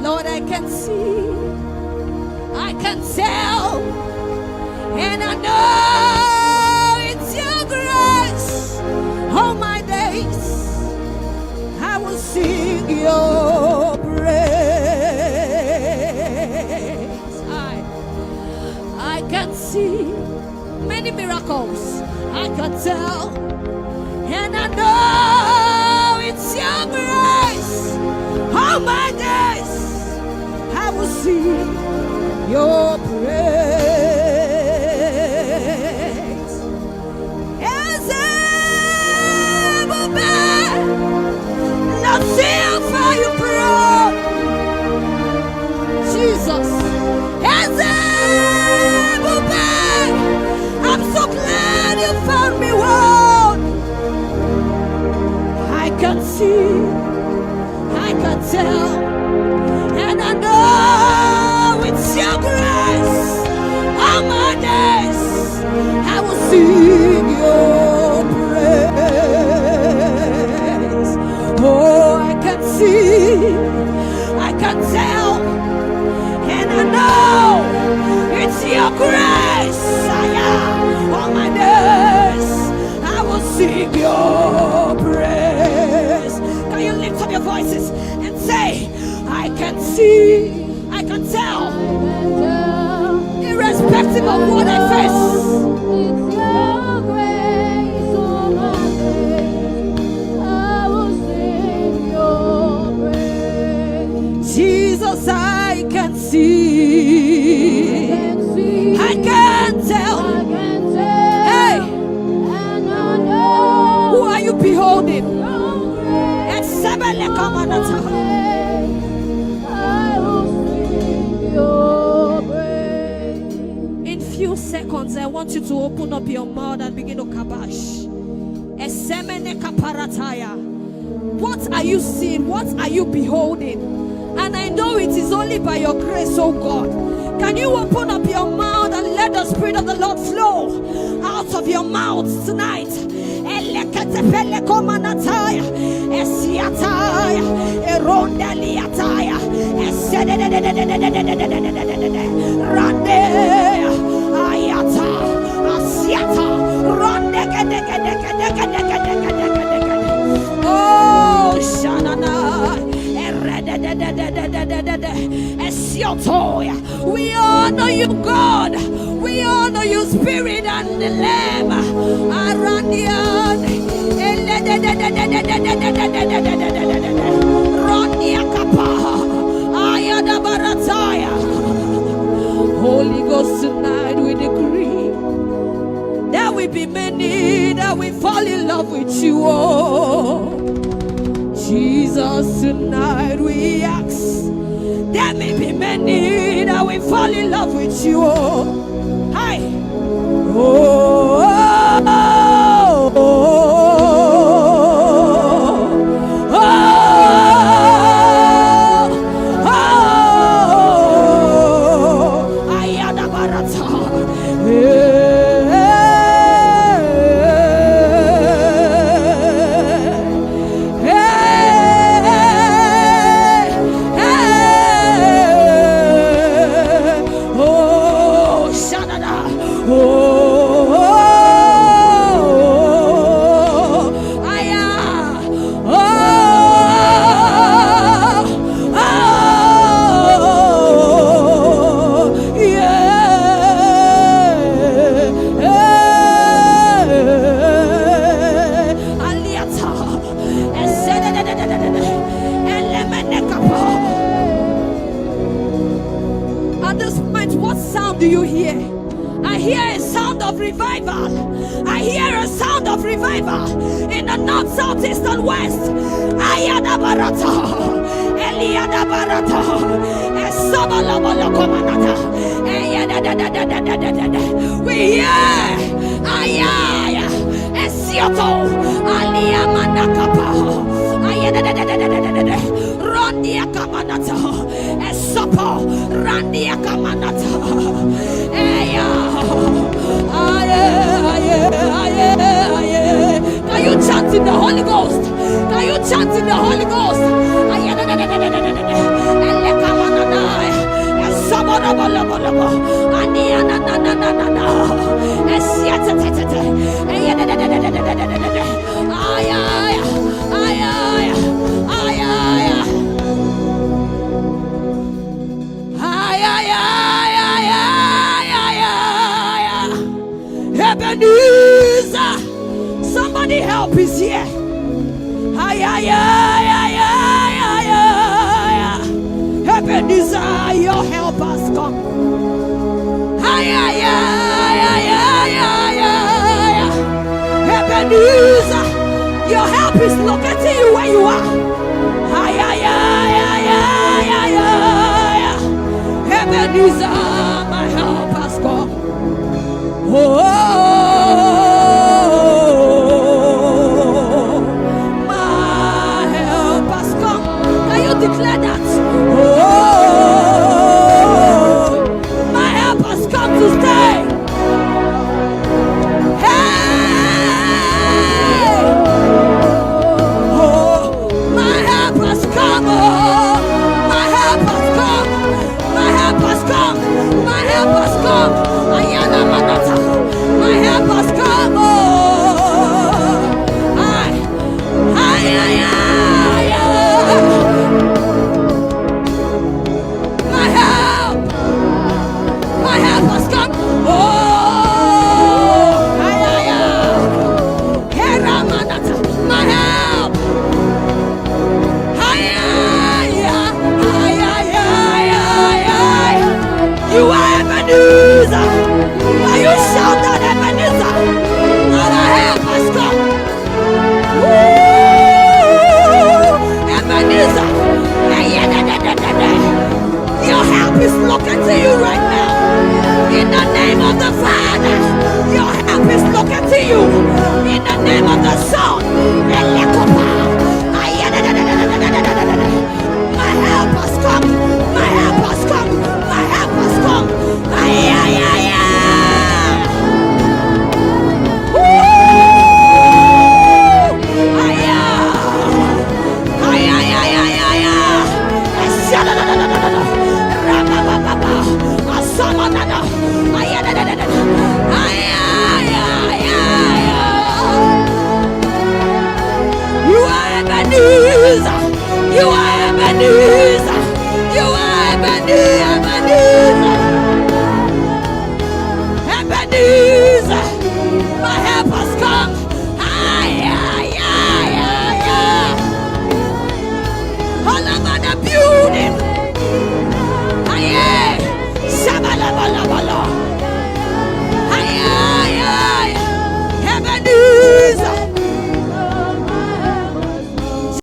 Lord, I can see, I can tell, and I know it's your grace. All my days I will sing your praise. I can see many miracles, I can tell, and I know it's your grace. All my days I will sing your praise. As ever been, nothing for you, bro. Jesus, as ever been, I'm so glad you found me one. I can see, I can tell, and I know it's your grace. All my days I will sing your praise. Oh, I can see, I can tell, and I know it's your grace. All my days I will sing your praise. Can you lift up your voices and say, I can see, I can tell, irrespective of what I face. It's your grace, all my days I will sing your praise. Jesus, I can see, I can tell, hey, and I know who are you beholding? your grace, I will sing your praise. In few seconds, I want you to open up your mouth and begin to kabash. Esemene kaparataya. What are you seeing? What are you beholding? And I know it is only by your grace, oh God. Can you open up your mouth and let the Spirit of the Lord flow out of your mouth tonight? Elekatepele komanataya, esiataya, erondeliataya, esededededededededededededede, randea, ayata, asiata, rondegedegedegedegedegedegedegede. Oh, shanana, eredededededededede, esiotoya. We honor you, God. We honor you, Spirit and the Lamb. Arandian, Rondia Kapa, Ayada Barataya. Holy Ghost, tonight we decree that we be many, that we fall in love with you, oh Jesus. Tonight we ask there may be many, that we fall in love with you, oh. Hi. Oh, oh, oh, oh, oh, oh, Ayada Barata. At this point, what sound do you hear? I hear a sound of revival. I hear a sound of revival in the north, south, east, and west. Ayada Barata, Eliada Barata, Esabalabalakomanata, we hear Ayaya, Esioto, Aliamanakapa, Rondia Kamanata, Esopo, Randia Kamanata, Eya, can you chant in the Holy Ghost? Can you chant in the Holy Ghost? Ebenezer, somebody help is here. Ebenezer, your help has come. Ebenezer, your help is locating you where you are. Ebenezer, my help has come. Oh, my help has come. Can you declare that? Oh, my help has come to stay. Hey, oh, my help has come. Oh, my help has come. My help has come. My help has come. Ayana manata. My help has come. Oh, my help has come. Oh, my help. You are Ebenezer. Can you shout that Ebenezer? My help has come. Ebenezer. Your help is looking to you right now. In the name of the Father, your help is looking to you. In the name of the Son, my help has come. My help has come. My help has come. You are Ebenezer. You are Ebenezer. You are Ebenezer. Ebenezer. My help has come. All over the building.